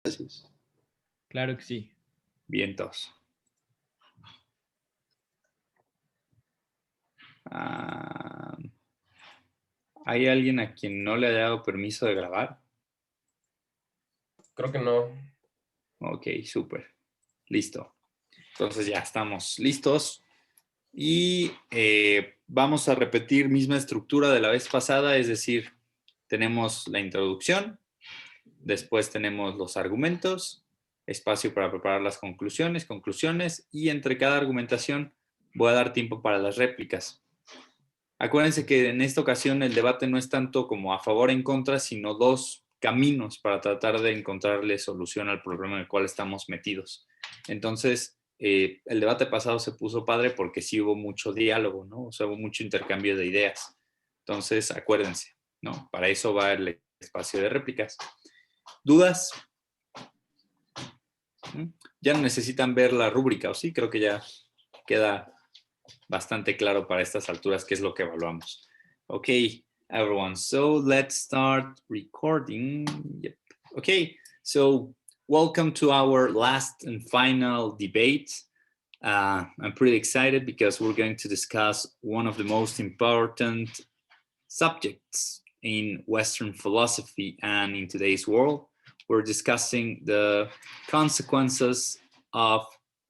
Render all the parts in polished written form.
Gracias. Claro que sí. Vientos. Ah, ¿hay alguien a quien no le haya dado permiso de grabar? Creo que no. Ok, súper. Listo. Entonces ya estamos listos. Y vamos a repetir misma estructura de la vez pasada, es decir, tenemos la introducción, después tenemos los argumentos, espacio para preparar las conclusiones, y entre cada argumentación voy a dar tiempo para las réplicas. Acuérdense que en esta ocasión el debate no es tanto como a favor o en contra, sino dos caminos para tratar de encontrarle solución al problema en el cual estamos metidos. Entonces, el debate pasado se puso padre porque sí hubo mucho diálogo, ¿no? O sea, hubo mucho intercambio de ideas. Entonces, acuérdense, ¿no? Para eso va el espacio de réplicas. ¿Dudas? Ya no necesitan ver la rúbrica, ¿o sí? Creo que ya queda bastante claro para estas alturas qué es lo que evaluamos. Okay, everyone, so let's start recording. Yep. Okay, so welcome to our last and final debate. I'm pretty excited because we're going to discuss one of the most important subjects in Western philosophy and in today's world. We're discussing the consequences of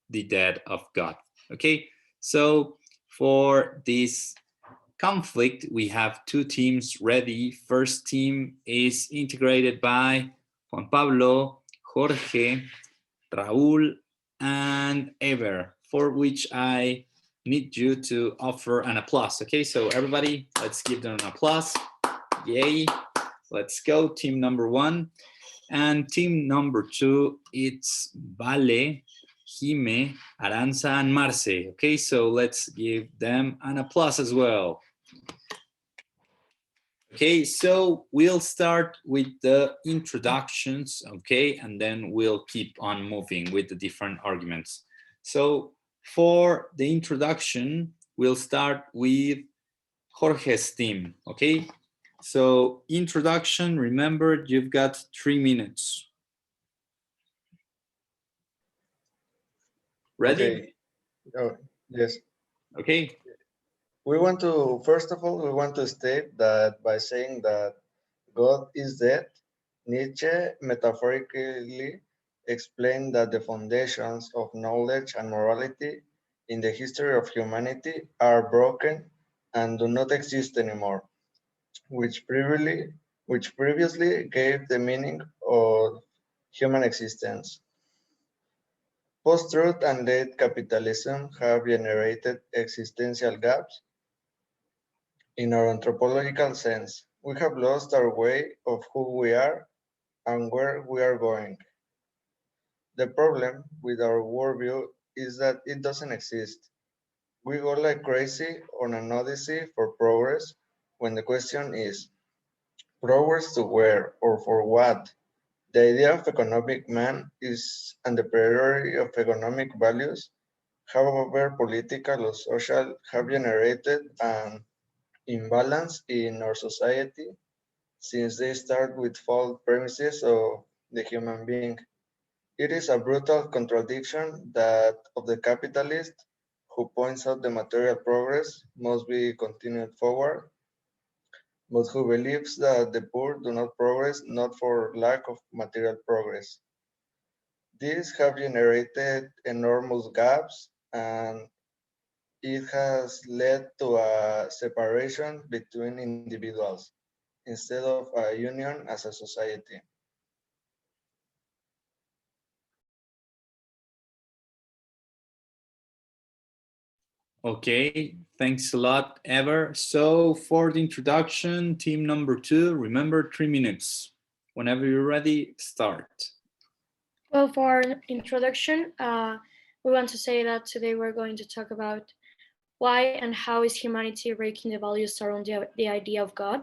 the death of God. Okay, so for this conflict, we have two teams ready. First team is integrated by Juan Pablo, Jorge, Raúl, and Ever, for which I need you to offer an applause. Okay, so everybody, let's give them an applause. Yay. Let's go, team number one. And team number two, it's Vale, Jime, Aranza, and Marce. Okay, so let's give them an applause as well. Okay, so we'll start with the introductions, okay, and then we'll keep on moving with the different arguments. So for the introduction, we'll start with Jorge's team, okay? So introduction, remember, you've got 3 minutes. Ready? Okay. Oh, yes. Okay. First of all, we want to state that by saying that God is dead, Nietzsche metaphorically explained that the foundations of knowledge and morality in the history of humanity are broken and do not exist anymore, which previously gave the meaning of human existence. Post-truth and late capitalism have generated existential gaps in our anthropological sense. We have lost our way of who we are and where we are going. The problem with our worldview is that it doesn't exist. We go like crazy on an odyssey for progress when the question is, progress to where or for what? The idea of economic man is and the priority of economic values, however political or social, have generated an imbalance in our society since they start with false premises of the human being. It is a brutal contradiction that of the capitalist who points out the material progress must be continued forward, but who believes that the poor do not progress not for lack of material progress. These have generated enormous gaps and it has led to a separation between individuals instead of a union as a society. Okay, thanks a lot, Ever. So for the introduction, team number two, remember 3 minutes. Whenever you're ready, start. Well, for an introduction, we want to say that today we're going to talk about why and how is humanity breaking the values around the idea of God,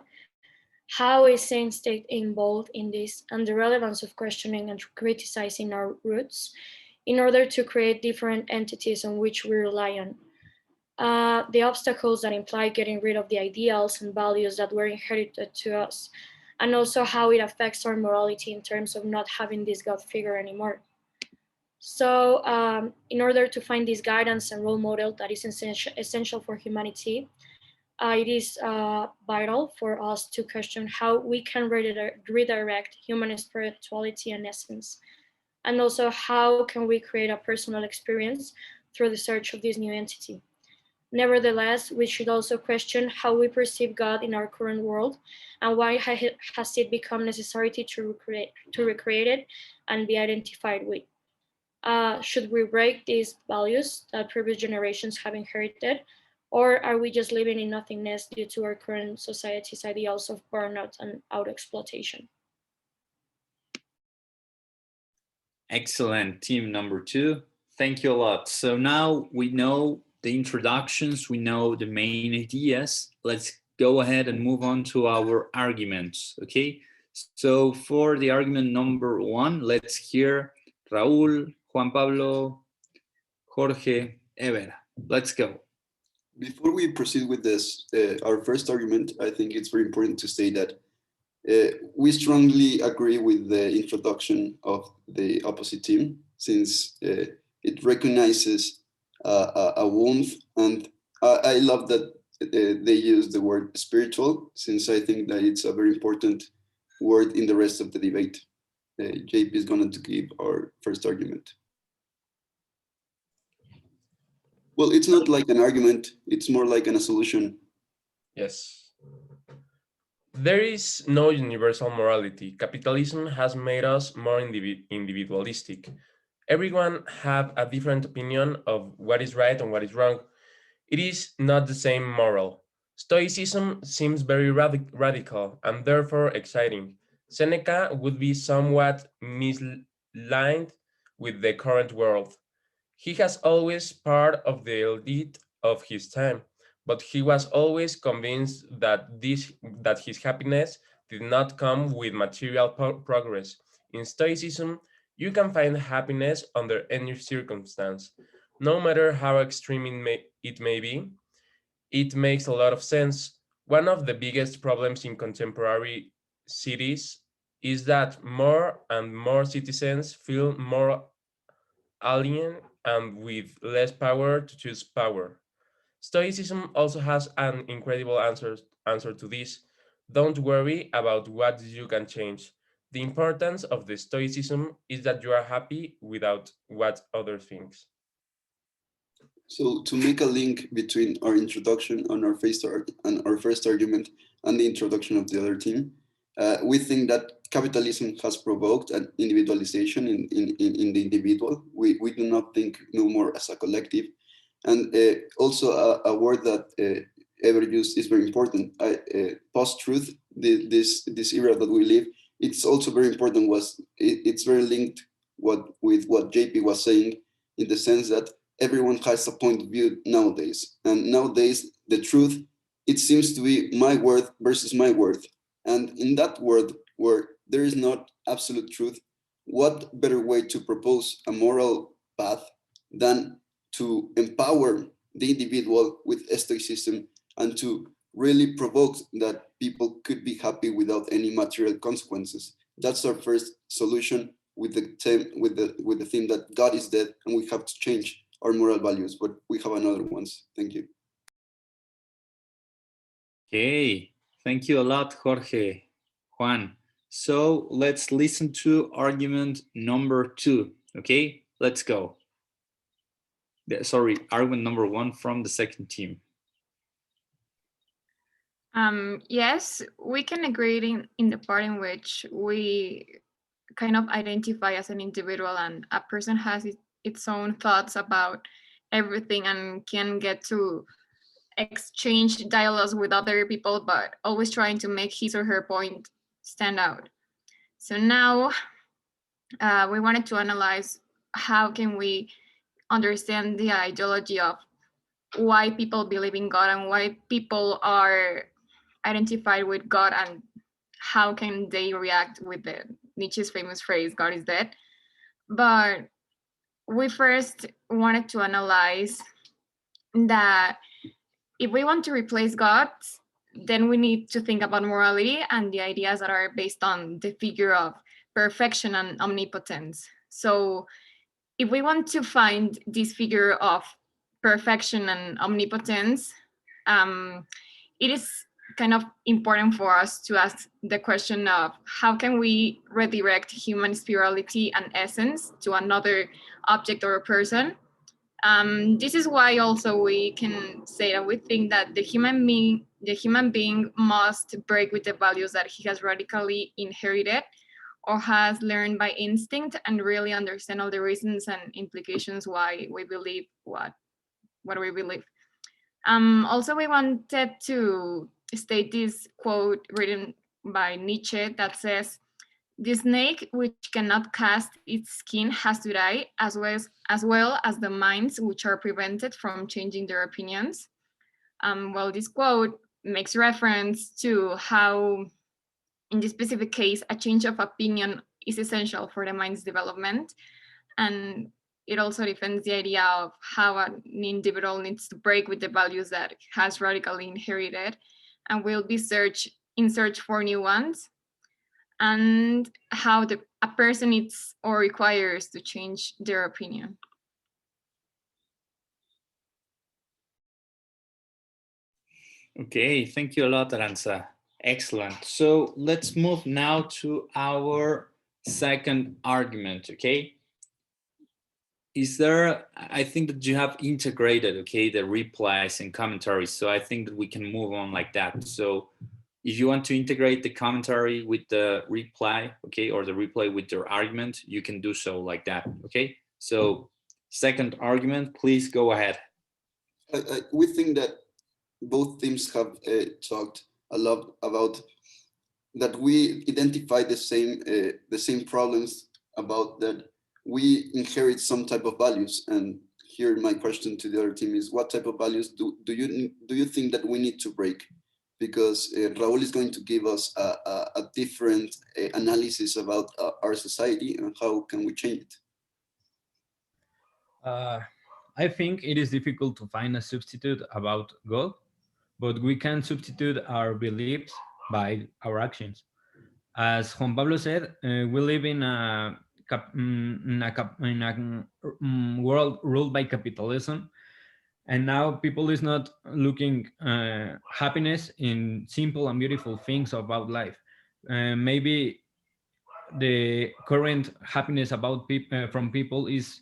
how is same-state involved in this, and the relevance of questioning and criticizing our roots in order to create different entities on which we rely on. The obstacles that imply getting rid of the ideals and values that were inherited to us and also how it affects our morality in terms of not having this God figure anymore. So in order to find this guidance and role model that is essential for humanity, it is vital for us to question how we can redirect human spirituality and essence, and also how can we create a personal experience through the search of this new entity. Nevertheless, we should also question how we perceive God in our current world, and why has it become necessary to recreate it and be identified with. Should we break these values that previous generations have inherited, or are we just living in nothingness due to our current society's ideals of burnout and out-exploitation? Excellent, team number 2. Thank you a lot. So now we know the introductions, we know the main ideas. Let's go ahead and move on to our arguments, okay? So for the argument number 1, let's hear Raúl, Juan Pablo, Jorge, Ever. Let's go. Before we proceed with this, our first argument, I think it's very important to say that we strongly agree with the introduction of the opposite team, since it recognizes a warmth, and I love that they use the word spiritual, since I think that it's a very important word in the rest of the debate. JP is going to give our first argument. Well, it's not like an argument, it's more like a solution. Yes. There is no universal morality. Capitalism has made us more individualistic. Everyone have a different opinion of what is right and what is wrong. It is not the same moral. Stoicism seems very radical and therefore exciting. Seneca would be somewhat misaligned with the current world. He has always part of the elite of his time, but he was always convinced that his happiness did not come with material progress. In Stoicism, you can find happiness under any circumstance, no matter how extreme it may be. It makes a lot of sense. One of the biggest problems in contemporary cities is that more and more citizens feel more alien and with less power to choose power. Stoicism also has an incredible answer to this. Don't worry about what you can change. The importance of the Stoicism is that you are happy without what others think. So to make a link between our introduction and our first argument and the introduction of the other team, we think that capitalism has provoked an individualization in the individual. We do not think no more as a collective. And also a word that Ever used is very important. Post-truth, this era that we live, it's also very important. It's very linked with what JP was saying, in the sense that everyone has a point of view nowadays. And nowadays, the truth, it seems to be my worth versus my worth. And in that world where there is not absolute truth, what better way to propose a moral path than to empower the individual with Stoicism and to really provoke that people could be happy without any material consequences. That's our first solution with the theme that God is dead and we have to change our moral values, but we have another ones. Thank you. Okay, thank you a lot, Jorge, Juan. So let's listen to argument number 2, okay? Let's go. Sorry, argument number 1 from the second team. Yes, we can agree in the part in which we kind of identify as an individual and a person has its own thoughts about everything and can get to exchange dialogues with other people, but always trying to make his or her point stand out. So now we wanted to analyze how can we understand the ideology of why people believe in God and why people are identified with God, and how can they react with the Nietzsche's famous phrase, God is dead. But we first wanted to analyze that if we want to replace God, then we need to think about morality and the ideas that are based on the figure of perfection and omnipotence. So if we want to find this figure of perfection and omnipotence, it is kind of important for us to ask the question of how can we redirect human spirituality and essence to another object or a person. This is why also we can say that we think that the human being must break with the values that he has radically inherited or has learned by instinct and really understand all the reasons and implications why we believe what we believe. Also, we wanted to state this quote written by Nietzsche that says, "The snake which cannot cast its skin has to die, as well as the minds which are prevented from changing their opinions." Well, this quote makes reference to how, in this specific case, a change of opinion is essential for the mind's development. And it also defends the idea of how an individual needs to break with the values that it has radically inherited and will be in search for new ones, and how a person needs or requires to change their opinion. Okay, thank you a lot, Aranza. Excellent. So let's move now to our second argument, okay? I think that you have integrated, okay, the replies and commentaries. So I think that we can move on like that. So if you want to integrate the commentary with the reply, okay, or the reply with your argument, you can do so like that, okay? So second argument, please go ahead. We think that both teams have talked a lot about that we identify the same problems about that we inherit some type of values. And here my question to the other team is, what type of values do you think that we need to break? Because Raúl is going to give us a different analysis about our society and how can we change it. I think it is difficult to find a substitute about God, but we can substitute our beliefs by our actions. As Juan Pablo said, we live in a world ruled by capitalism, and now people is not looking happiness in simple and beautiful things about life. Maybe the current happiness about from people is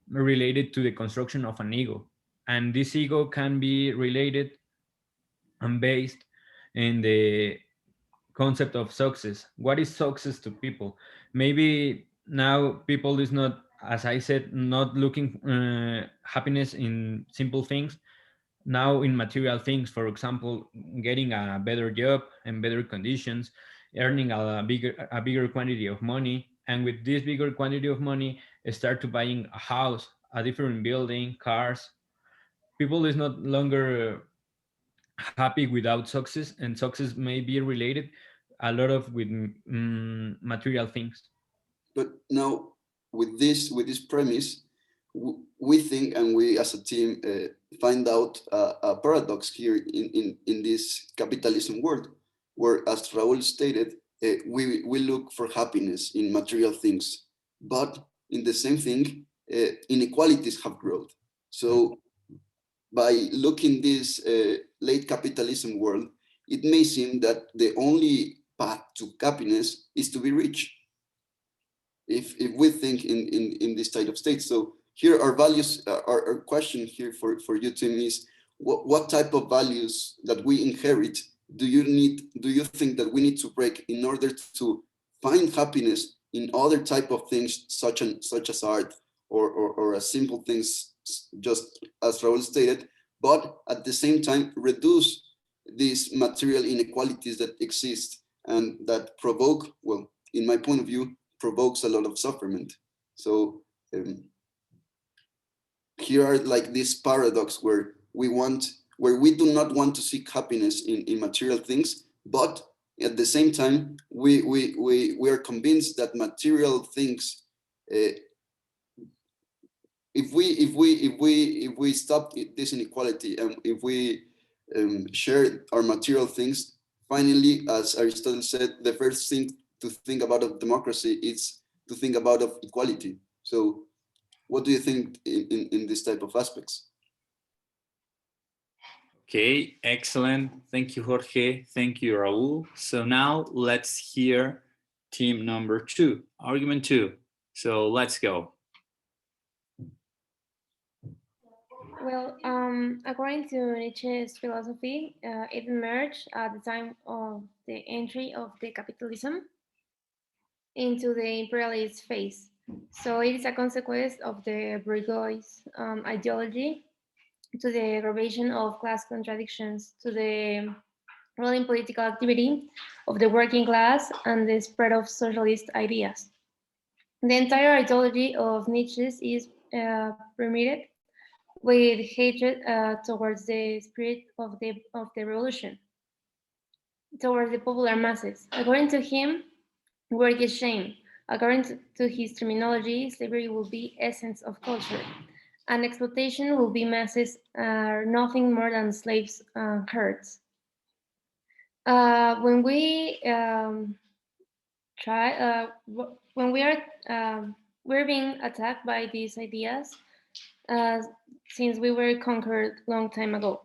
related to the construction of an ego, and this ego can be related and based in the concept of success. What is success to people? Maybe now people is not, as I said, not looking happiness in simple things, now in material things. For example, getting a better job and better conditions, earning a bigger quantity of money, and with this bigger quantity of money start to buying a house, a different building, cars. People is not longer happy without success, and success may be related a lot of with material things. But now with this premise, we think, and we as a team find out a paradox here in this capitalism world, where, as Raúl stated, we look for happiness in material things, but in the same thing, inequalities have growth. So by looking this late capitalism world, it may seem that the only path to happiness is to be rich. If we think in this type of state. So here our values, our question here for you, Tim, is what type of values that we inherit do you think that we need to break in order to find happiness in other type of things such as art or as simple things, just as Raúl stated, but at the same time reduce these material inequalities that exist and that provoke, well, in my point of view, provokes a lot of suffering. So here are like this paradox where we do not want to seek happiness in material things, but at the same time we are convinced that material things, if we stop this inequality and if we share our material things. Finally, as Aristotle said, the first thing to think about of democracy is to think about of equality. So what do you think in this type of aspects? Okay, excellent. Thank you, Jorge. Thank you, Raul. So now let's hear team number 2, argument 2. So let's go. Well, according to Nietzsche's philosophy, it emerged at the time of the entry of the capitalism into the imperialist phase. So it is a consequence of the bourgeois ideology, to the aggravation of class contradictions, to the ruling political activity of the working class, and the spread of socialist ideas. The entire ideology of Nietzsche is permeated with hatred towards the spirit of the revolution, towards the popular masses. According to him, work is shame. According to his terminology, slavery will be essence of culture, and exploitation will be masses are nothing more than slaves' herds. When we when we are we're being attacked by these ideas, since we were conquered long time ago.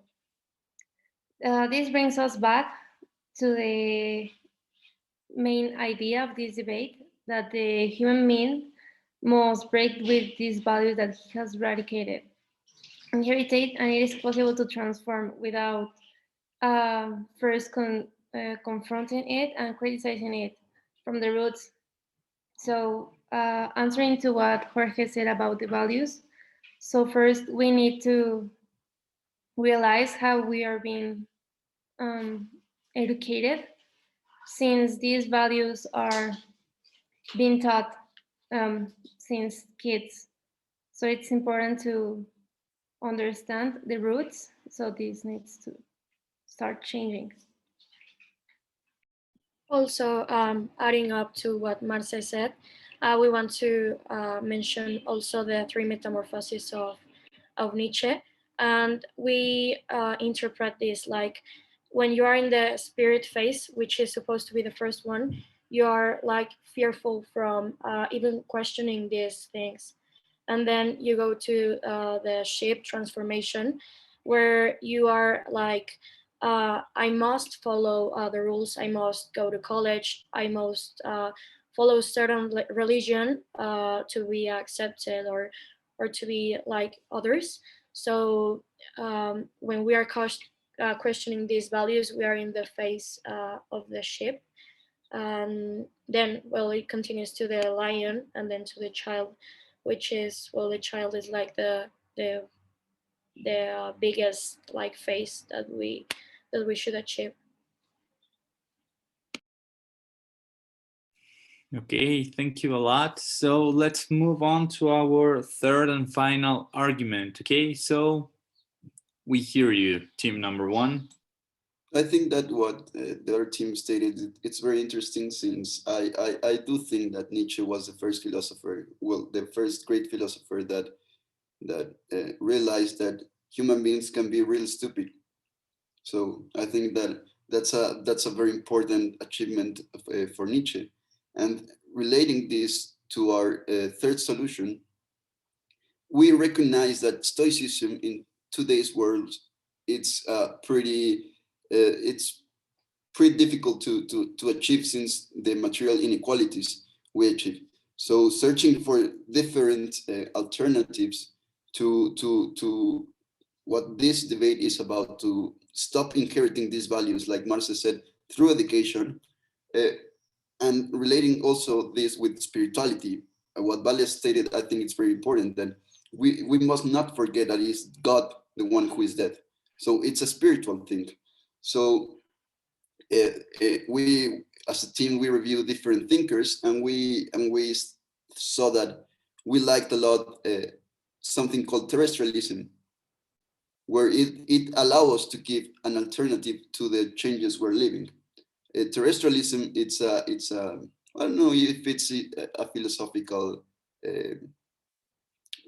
This brings us back to the main idea of this debate, that the human being must break with these values that he has eradicated, inherited, and it is possible to transform without first confronting it and criticizing it from the roots. So answering to what Jorge said about the values, so first we need to realize how we are being educated, since these values are being taught since kids. So it's important to understand the roots. So this needs to start changing. Also, adding up to what Marce said, we want to mention also the 3 metamorphoses of Nietzsche. And we interpret this like when you are in the spirit phase, which is supposed to be the first one, you are like fearful from even questioning these things. And then you go to the ship transformation, where you are like, I must follow the rules, I must go to college, I must follow certain religion to be accepted or to be like others. So when we are questioning these values, we are in the phase of the ship. And then, well, it continues to the lion and then to the child, which is, well, the child is like the biggest like phase that we should achieve. Okay, thank you a lot. So let's move on to our third and final argument. Okay, so we hear you, team number 1. I think that what the other team stated, it's very interesting, since I do think that Nietzsche was the first philosopher, well, the first great philosopher that realized that human beings can be real stupid. So I think that that's a very important achievement for Nietzsche. And relating this to our third solution, we recognize that Stoicism in today's world, it's pretty difficult to achieve, since the material inequalities we achieve. So searching for different alternatives to what this debate is about, to stop inheriting these values, like Marce said, through education, and relating also this with spirituality. What Vale stated, I think it's very important, that we must not forget that it's God, the one who is dead. So it's a spiritual thing. So we, as a team, we reviewed different thinkers, and we saw that we liked a lot something called terrestrialism, where it allows us to give an alternative to the changes we're living. Terrestrialism, it's I don't know if it's a philosophical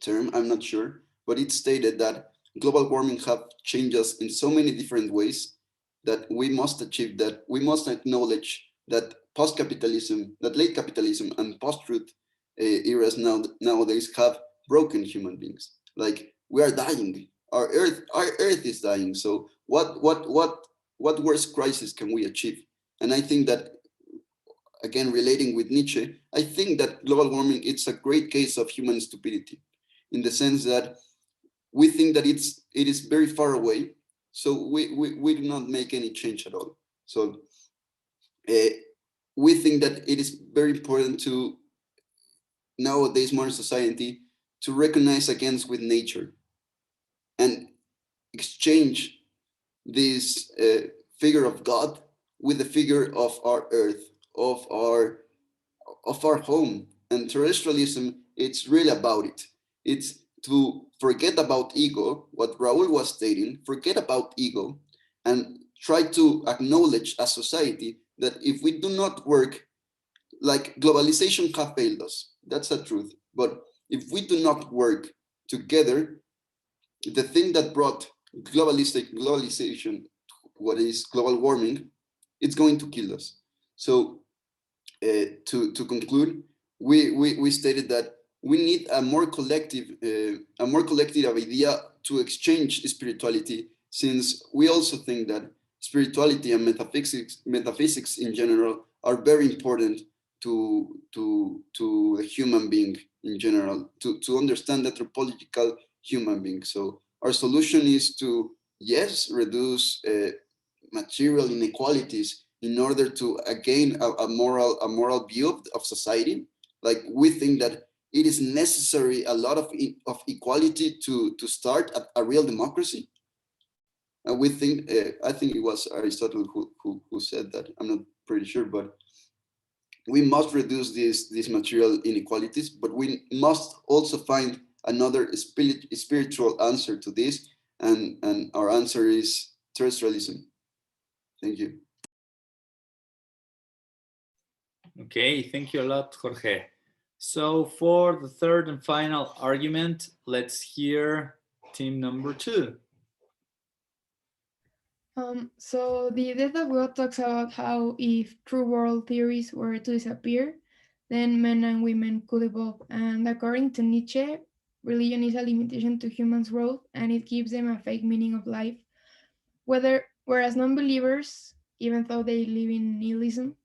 term, I'm not sure, but it stated that global warming have changed us in so many different ways that we must achieve that. We must acknowledge that post-capitalism, that late capitalism and post-truth eras nowadays have broken human beings. Like, we are dying. Our Earth is dying. So what worse crisis can we achieve? And I think that, again, relating with Nietzsche, I think that global warming, it's a great case of human stupidity, in the sense that we think that it is very far away, so we do not make any change at all. So we think that it is very important to, nowadays, modern society, to recognize against with nature and exchange this figure of God with the figure of our Earth, of our home. And terrestrialism, it's really about it. It's to forget about ego, what Raul was stating, forget about ego, and try to acknowledge as society that if we do not work, like, globalization have failed us, that's the truth. But if we do not work together, the thing that brought globalization, what is global warming, it's going to kill us. So to conclude, we stated that we need a more collective idea to exchange spirituality, since we also think that spirituality and metaphysics in general are very important to a human being in general, to understand the anthropological human being. So our solution is to, yes, reduce material inequalities in order to gain a moral view of society. Like, we think that it is necessary a lot of equality to start a real democracy. And we think, I think it was Aristotle who said that. I'm not pretty sure, but we must reduce these material inequalities, but we must also find another spiritual answer to this, and our answer is terrestrialism. Thank you. Okay, thank you a lot, Jorge. So for the third and final argument, let's hear team number 2. So the death of God talks about how if true world theories were to disappear, then men and women could evolve. And according to Nietzsche, religion is a limitation to humans' growth, and it gives them a fake meaning of life. Whereas non-believers, even though they live in nihilism,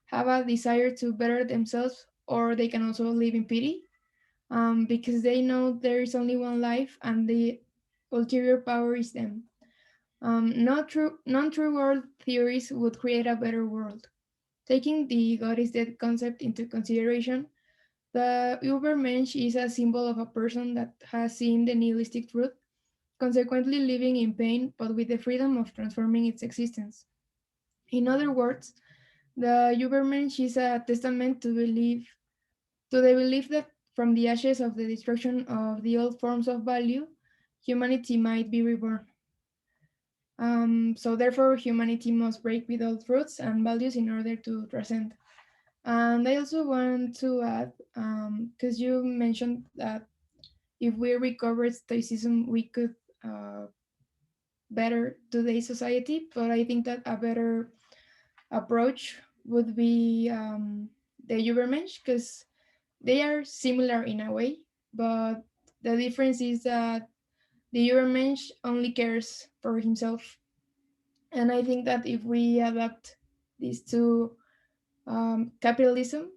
have a desire to better themselves, or they can also live in pity, because they know there is only one life and the ulterior power is them. Non-true world theories would create a better world. Taking the God is dead concept into consideration, the Übermensch is a symbol of a person that has seen the nihilistic truth, consequently living in pain, but with the freedom of transforming its existence. In other words, the Übermensch is a testament to the belief that from the ashes of the destruction of the old forms of value, humanity might be reborn. So therefore, humanity must break with old roots and values in order to transcend. And I also want to add, because you mentioned that if we recovered Stoicism, we could better today's society, but I think that a better approach would be the Übermensch, because they are similar in a way, but the difference is that the Übermensch only cares for himself. And I think that if we adapt this to capitalism,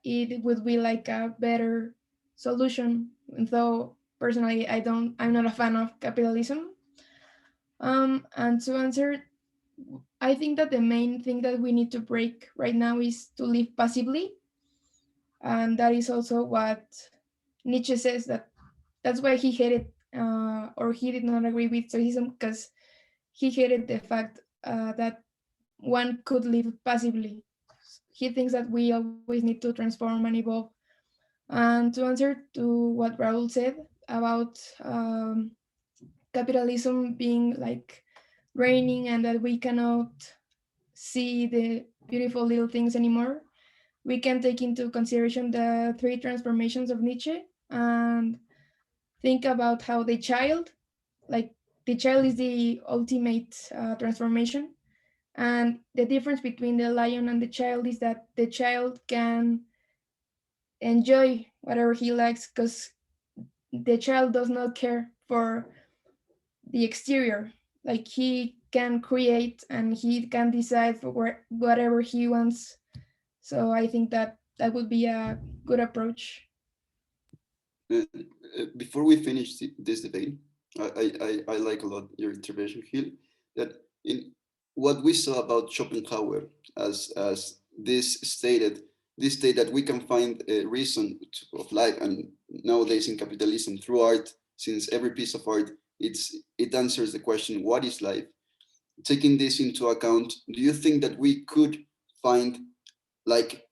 it would be like a better solution. And though personally, I'm not a fan of capitalism. And to answer, I think that the main thing that we need to break right now is to live passively. And that is also what Nietzsche says, that's why he hated, or he did not agree with Stoicism, because he hated the fact that one could live passively. He thinks that we always need to transform and evolve. And to answer to what Raul said about capitalism being like raining and that we cannot see the beautiful little things anymore, we can take into consideration the 3 transformations of Nietzsche and think about how the child like the child is the ultimate transformation. And the difference between the lion and the child is that the child can enjoy whatever he likes because the child does not care for the exterior. Like he can create and he can decide for whatever he wants. So I think that that would be a good approach. Before we finish this debate, I like a lot your intervention, Gil, that in what we saw about Schopenhauer as this state that we can find a reason of life, and nowadays in capitalism through art, since every piece of art it answers the question, what is life? Taking this into account, do you think that we could find, like,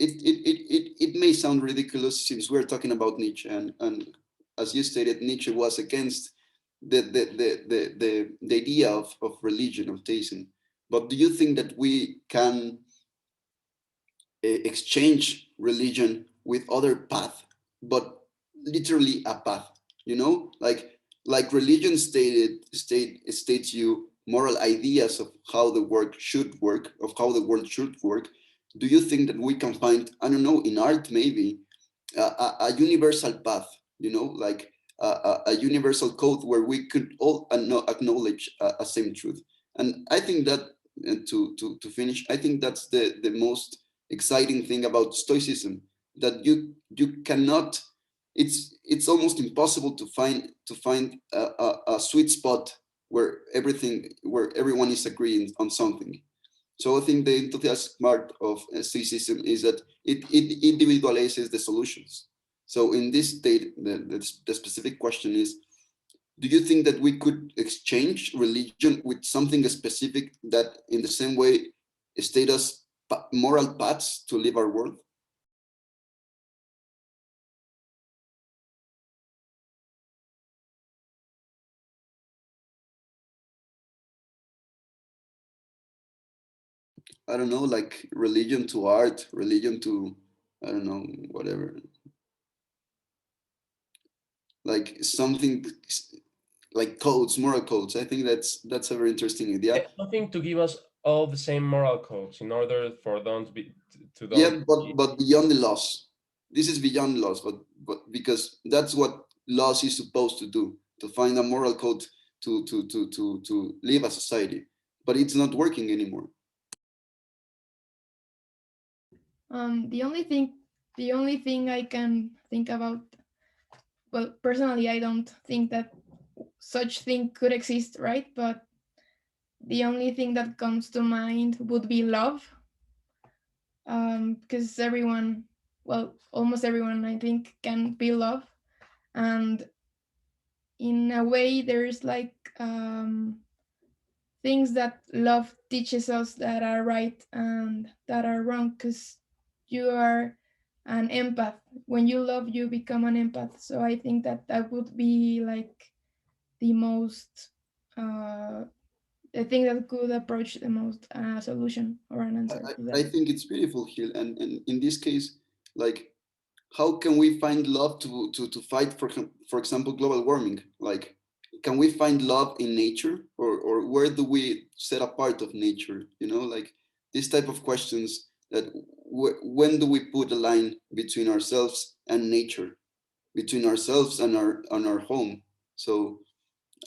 it may sound ridiculous since we're talking about Nietzsche, and as you stated, Nietzsche was against the idea of religion, of theism. But do you think that we can exchange religion with other path, but literally a path, you know, like religion states you moral ideas of how the work should work, of how the world should work? Do you think that we can find, I don't know, in art maybe, a universal path, you know, like a universal code where we could all acknowledge a same truth? And I think that, to finish, I think that's the most exciting thing about Stoicism, that you cannot, it's almost impossible to find a sweet spot where everyone is agreeing on something. So I think the enthusiastic part of Stoicism is that it individualizes the solutions. So in this state, the specific question is, do you think that we could exchange religion with something specific that in the same way state us moral paths to live our world? I don't know, like religion to art, religion to, I don't know, whatever. Like something like codes, moral codes. I think that's a very interesting idea. Something to give us all the same moral codes in order for them to be Yeah, but beyond the laws. This is beyond laws, but because that's what laws is supposed to do, to find a moral code to live a society, but it's not working anymore. The only thing I can think about, well, personally, I don't think that such thing could exist, right? But the only thing that comes to mind would be love, because everyone, well, almost everyone, I think, can be love, and in a way, there's like things that love teaches us that are right and that are wrong, because you are an empath. When you love, you become an empath. So I think that that would be like the most the thing that could approach the most solution or an answer to that. I think it's beautiful, Gil, and in this case, like, how can we find love to fight for example global warming? Like, can we find love in nature, or where do we set apart of nature? You know, like this type of questions, that when do we put a line between ourselves and nature, between ourselves and our home? So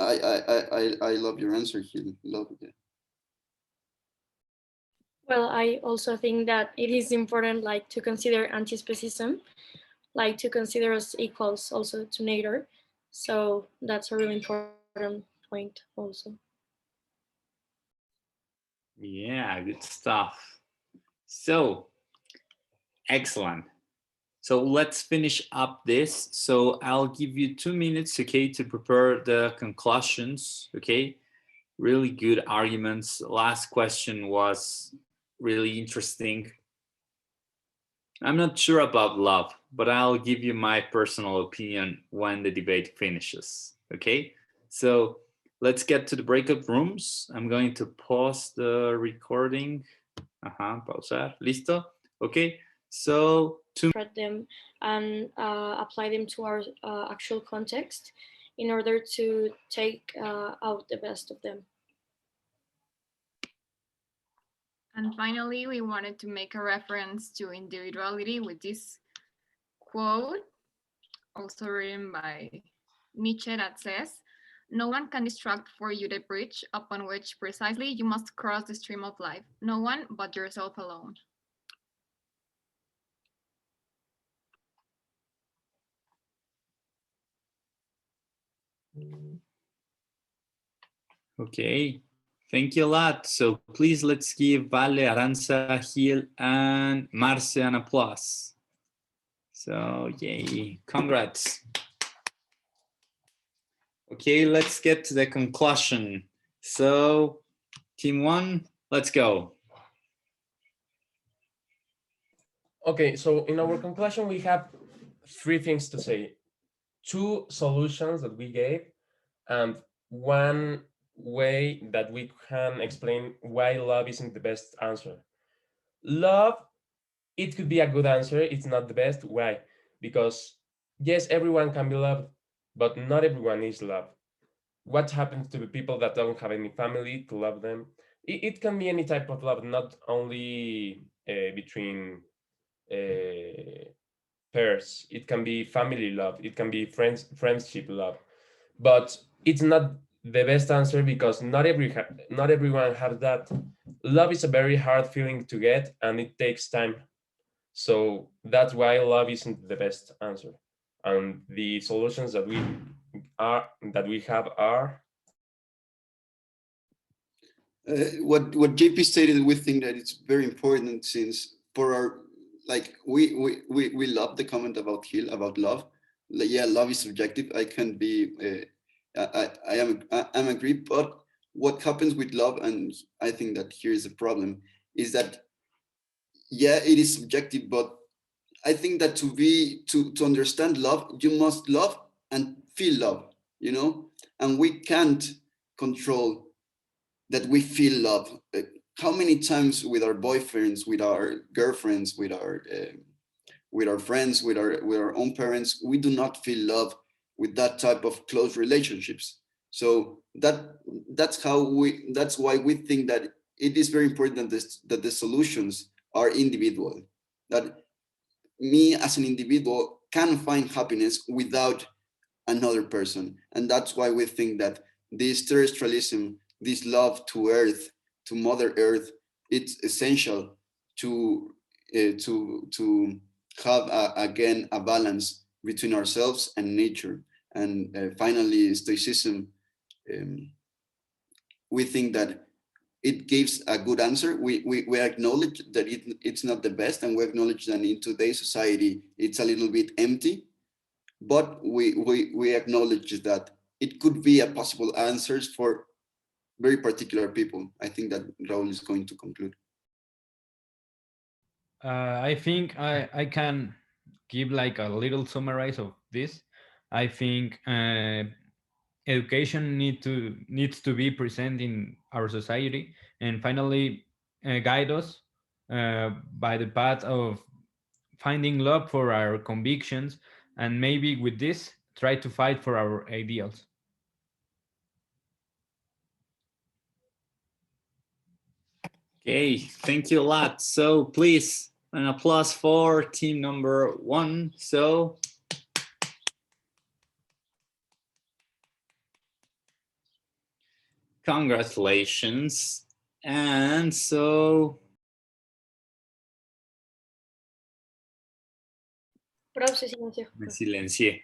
I love your answer, Gil. Love it. Well, I also think that it is important, like, to consider anti-speciesism, like to consider us equals also to nature. So that's a really important point also. Yeah, good stuff. So, excellent. So let's finish up this. So I'll give you 2 minutes, okay, to prepare the conclusions, okay? Really good arguments. Last question was really interesting. I'm not sure about love, but I'll give you my personal opinion when the debate finishes, okay? So let's get to the breakout rooms. I'm going to pause the recording. Pausar. Listo? Okay. So to Spread them and apply them to our actual context. in order to take out the best of them. And finally, we wanted to make a reference to individuality with this quote, also written by Nietzsche, that says, "No one can construct for you the bridge upon which precisely you must cross the stream of life. No one but yourself alone." Okay, thank you a lot. So please let's give Vale, Aranza, Gil, and Marce an applause. So yay, congrats. Okay, let's get to the conclusion. So team one, let's go. Okay, so in our conclusion, we have 3 things to say. 2 solutions that we gave, and 1 way that we can explain why love isn't the best answer. Love, it could be a good answer, it's not the best. Why? Because yes, everyone can be loved, but not everyone is loved. What happens to the people that don't have any family to love them? It can be any type of love, not only between pairs. It can be family love, it can be friendship love, but it's not the best answer because not everyone has that. Love is a very hard feeling to get, and it takes time. So that's why love isn't the best answer. And the solutions that we have are what JP stated. We think that it's very important, since for our, like, we love the comment about Gil about love. Like, yeah, love is subjective. I can be I'm agree, but what happens with love, and I think that here is the problem, is that yeah, it is subjective, but I think that to understand love, you must love and feel love, you know, and we can't control that we feel love. How many times with our boyfriends, with our girlfriends, with our friends, with our own parents, we do not feel love with that type of close relationships. So that's why we think that it is very important that the solutions are individual. That me as an individual can find happiness without another person, and that's why we think that this terrestrialism, this love to Earth, to Mother Earth, it's essential to have again a balance between ourselves and nature. And finally, Stoicism, we think that it gives a good answer. We acknowledge that it's not the best, and we acknowledge that in today's society it's a little bit empty, but we acknowledge that it could be a possible answers for very particular people. I think that Raul is going to conclude. I think I can give like a little summarize of this. I think education needs to be present in our society, and finally guide us by the path of finding love for our convictions, and maybe with this try to fight for our ideals. Okay, thank you a lot. So please, an applause for team number 1. So congratulations. And so me silencié.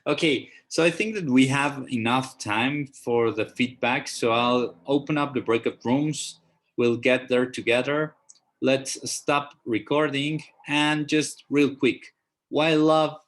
Okay, so I think that we have enough time for the feedback, so I'll open up the breakout rooms. We'll get there together. Let's stop recording, and just real quick, why love